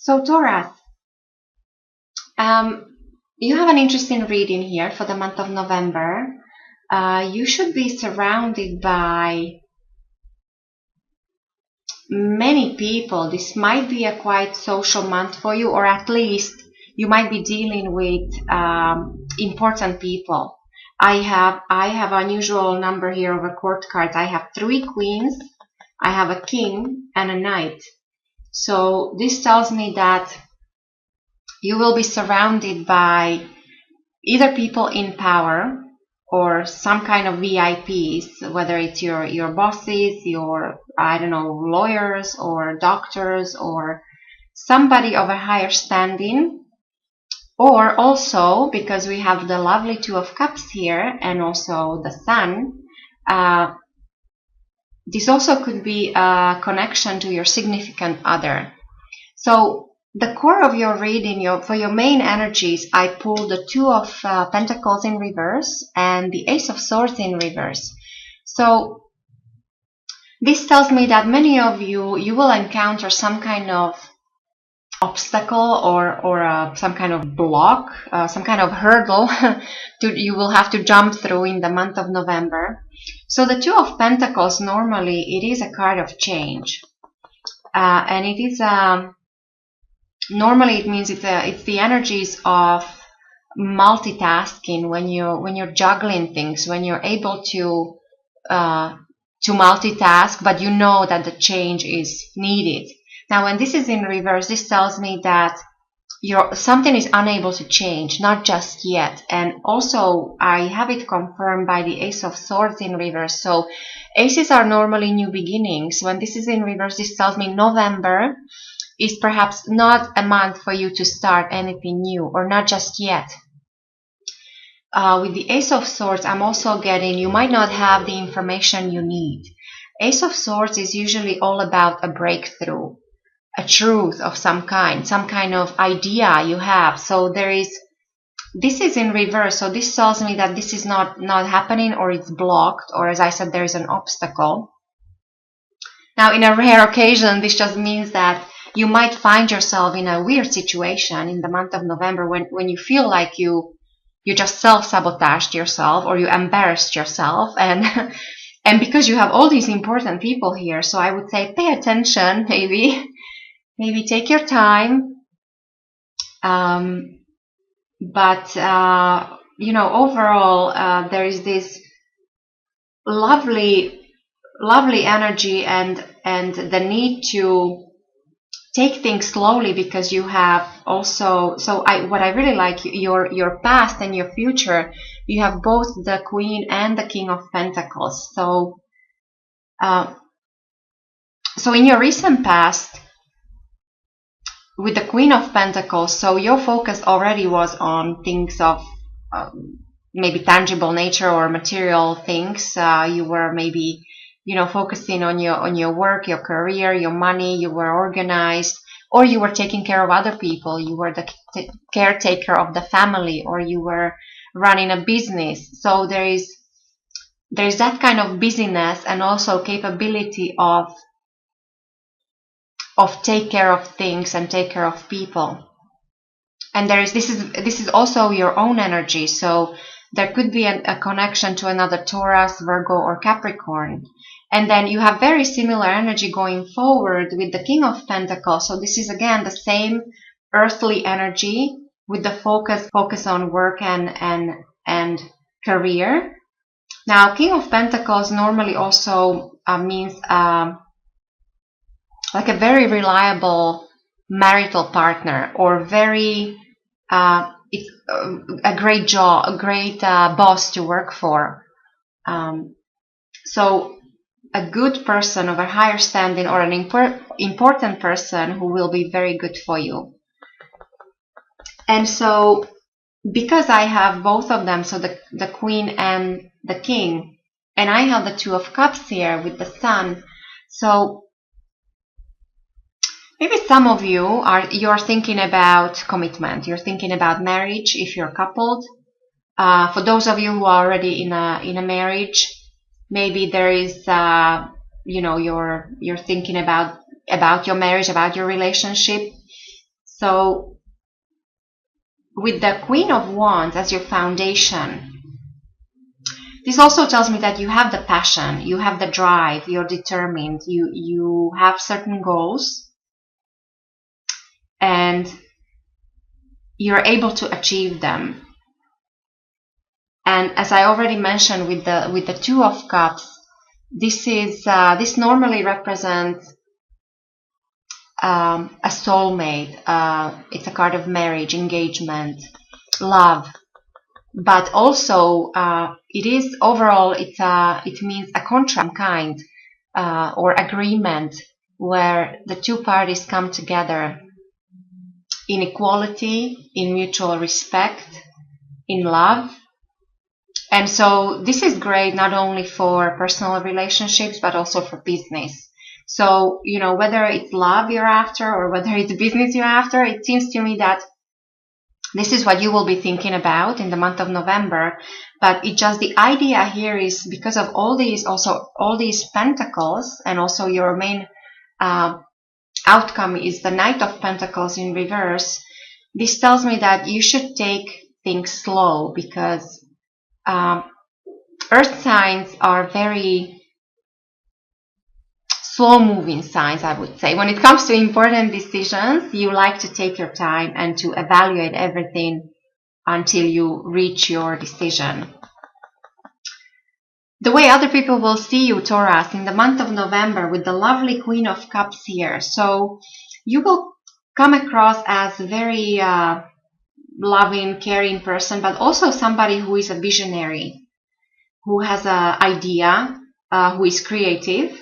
So Taurus, um, you have an interesting reading here for the month of November. You should be surrounded by many people. This might be a quite social month for you, or at least you might be dealing with important people. I have unusual number here of a court cards. I have 3 queens, I have a king and a knight. So this tells me that you will be surrounded by either people in power or some kind of VIPs, whether it's your bosses, your, I don't know, lawyers or doctors or somebody of a higher standing. Or also, because we have the lovely Two of Cups here and also the Sun, this also could be a connection to your significant other. So the core of your reading, for your main energies, I pulled the Two of Pentacles in reverse and the Ace of Swords in reverse. So this tells me that many of you will encounter some kind of obstacle or some kind of block, some kind of hurdle you will have to jump through in the month of November. So the Two of Pentacles, normally it is a card of change, and it is normally it means it's the energies of multitasking, when you're juggling things, when you're able to multitask, but you know that the change is needed. Now, when this is in reverse, this tells me that something is unable to change, not just yet. And also, I have it confirmed by the Ace of Swords in reverse. So, aces are normally new beginnings. When this is in reverse, this tells me November is perhaps not a month for you to start anything new, or not just yet. With the Ace of Swords, I'm also getting you might not have the information you need. Ace of Swords is usually all about a breakthrough, a truth of some kind of idea you have. So this is in reverse, so this tells me that this is not happening, or it's blocked, or as I said, there is an obstacle. Now, in a rare occasion, this just means that you might find yourself in a weird situation in the month of November when you feel like you just self-sabotaged yourself, or you embarrassed yourself, and and because you have all these important people here. So I would say pay attention, maybe take your time, but overall there is this lovely energy and the need to take things slowly, because you have also, what I really like, your past and your future, you have both the Queen and the King of Pentacles. So in your recent past with the Queen of Pentacles, so your focus already was on things of maybe tangible nature or material things. You were maybe focusing on your work, your career, your money. You were organized, or you were taking care of other people. You were the caretaker of the family, or you were running a business. So there's that kind of busyness, and also capability of take care of things and take care of people. And this is also your own energy. So there could be a connection to another Taurus, Virgo, or Capricorn. And then you have very similar energy going forward with the King of Pentacles. So this is again the same earthly energy with the focus on work and career. Now, King of Pentacles normally also means like a very reliable marital partner, or very it's a great job, a great boss to work for. So a good person of a higher standing, or an important person who will be very good for you. And so because I have both of them, so the Queen and the King, and I have the Two of Cups here with the Sun, so maybe some of you're thinking about commitment. You're thinking about marriage if you're coupled. For those of you who are already in a marriage, maybe there is you're thinking about your marriage, about your relationship. So with the Queen of Wands as your foundation, this also tells me that you have the passion, you have the drive, you're determined, you have certain goals, and you're able to achieve them. And as I already mentioned with the Two of Cups, this normally represents a soulmate. It's a card of marriage, engagement, love, but also it is overall it means a contract kind or agreement where the two parties come together in equality, in mutual respect, in love. And so this is great not only for personal relationships but also for business. So, whether it's love you're after or whether it's business you're after, it seems to me that this is what you will be thinking about in the month of November. But the idea here is because of all these pentacles, and also your main outcome is the Knight of Pentacles in reverse. This tells me that you should take things slow, because earth signs are very slow-moving signs, I would say. When it comes to important decisions, you like to take your time and to evaluate everything until you reach your decision. The way other people will see you, Taurus, in the month of November with the lovely Queen of Cups here. So you will come across as a very loving, caring person, but also somebody who is a visionary, who has an idea, who is creative.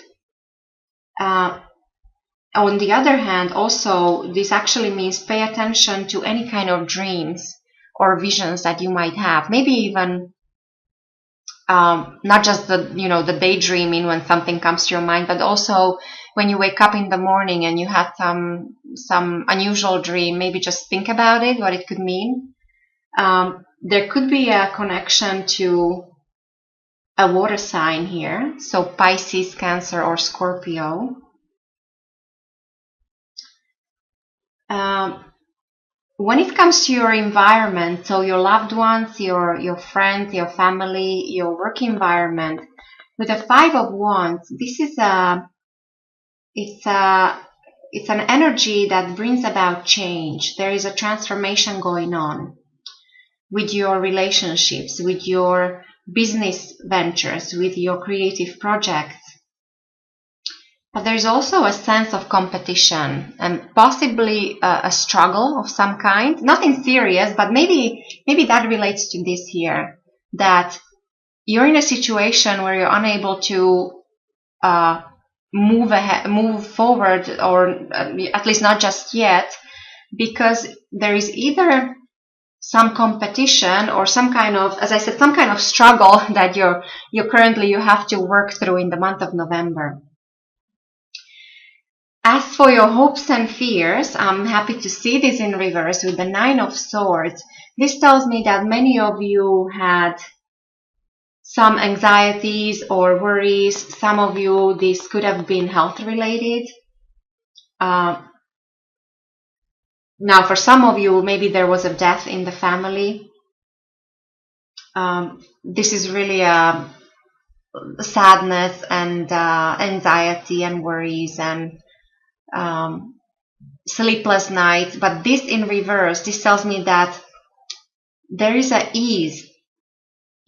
On the other hand, also, this actually means pay attention to any kind of dreams or visions that you might have. Maybe even not just the daydreaming when something comes to your mind, but also when you wake up in the morning and you had some unusual dream. Maybe just think about it, what it could mean. There could be a connection to a water sign here, so Pisces, Cancer, or Scorpio. When it comes to your environment, so your loved ones, your friends, your family, your work environment, with the Five of Wands, this is it's an energy that brings about change. There is a transformation going on with your relationships, with your business ventures, with your creative projects. But there's also a sense of competition and possibly a struggle of some kind. Nothing serious, but maybe that relates to this here, that you're in a situation where you're unable to move forward, or at least not just yet, because there is either some competition or some kind of, as I said, some kind of struggle that you have to work through in the month of November. As for your hopes and fears, I'm happy to see this in reverse with the Nine of Swords. This tells me that many of you had some anxieties or worries. Some of you, this could have been health related. Now, for some of you, maybe there was a death in the family. This is really a sadness and anxiety and worries and sleepless nights. But this in reverse, this tells me that there is an ease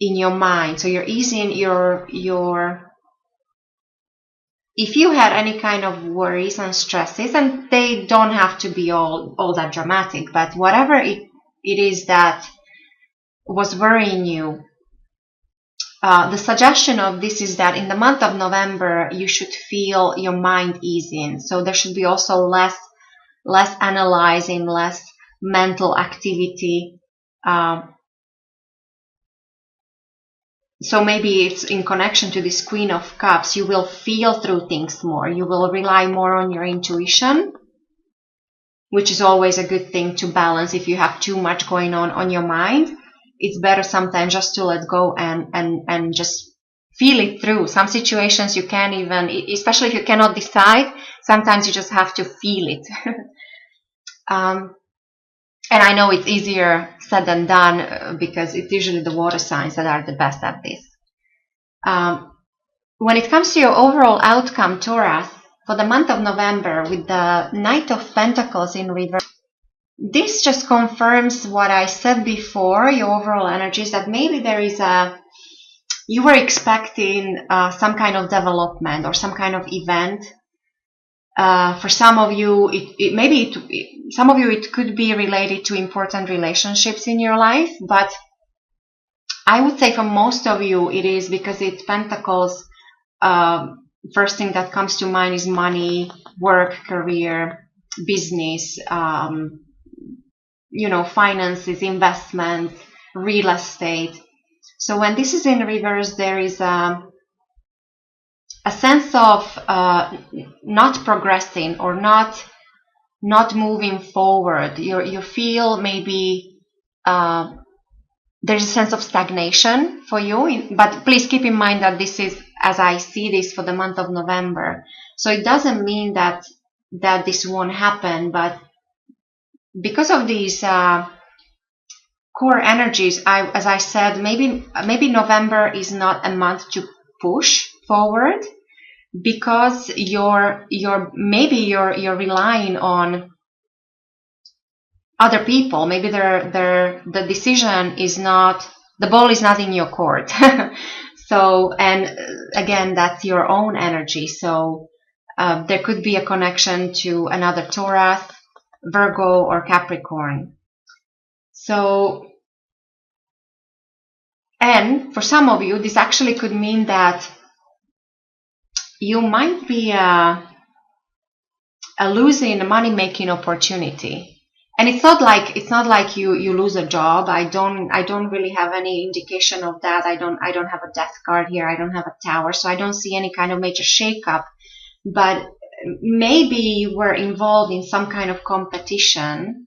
in your mind. So you're easing your if you had any kind of worries and stresses, and they don't have to be all that dramatic, but whatever it is that was worrying you, the suggestion of this is that in the month of November you should feel your mind easing. So there should be also less analyzing, less mental activity. So maybe it's in connection to this Queen of Cups. You will feel through things more. You will rely more on your intuition, which is always a good thing to balance. If you have too much going on your mind, it's better sometimes just to let go and just feel it through. Some situations you can't even, especially if you cannot decide, sometimes you just have to feel it. And I know it's easier said than done because it's usually the water signs that are the best at this. When it comes to your overall outcome, Taurus, for the month of November with the Knight of Pentacles in reverse, this just confirms what I said before, your overall energies, that maybe there is you were expecting some kind of development or some kind of event. For some of you, some of you, it could be related to important relationships in your life, but I would say for most of you, it is because it's Pentacles. First thing that comes to mind is money, work, career, business, finances, investment, real estate. So when this is in reverse, there is a sense of not progressing or not moving forward. You feel maybe there's a sense of stagnation for you, but please keep in mind that this is, as I see this, for the month of November. So it doesn't mean that this won't happen, but because of these core energies, as I said, maybe November is not a month to push forward, because you're relying on other people. Maybe the decision is not, the ball is not in your court. So, and again, that's your own energy. So there could be a connection to another Taurus, Virgo, or Capricorn. So, and for some of you, this actually could mean that you might be losing a money-making opportunity. And it's not like you lose a job. I don't really have any indication of that. I don't have a death card here. I don't have a tower, so I don't see any kind of major shakeup. But maybe you were involved in some kind of competition,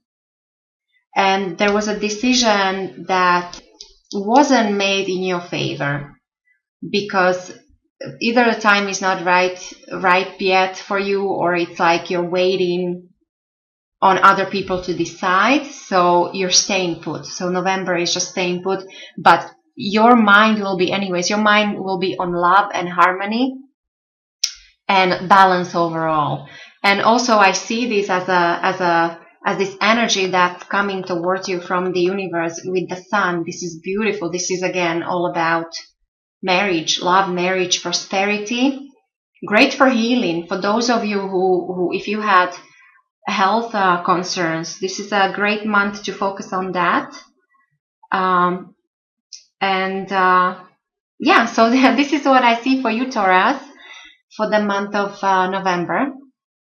and there was a decision that wasn't made in your favor, because either the time is not ripe yet for you, or it's like you're waiting on other people to decide, so you're staying put. So November is just staying put, but your mind will be on love and harmony and balance overall. And also I see this as this energy that's coming towards you from the universe with the sun. This is beautiful. This is again all about marriage, love, marriage, prosperity. Great for healing. For those of you who if you had health concerns, this is a great month to focus on that. So this is what I see for you, Taurus, for the month of November.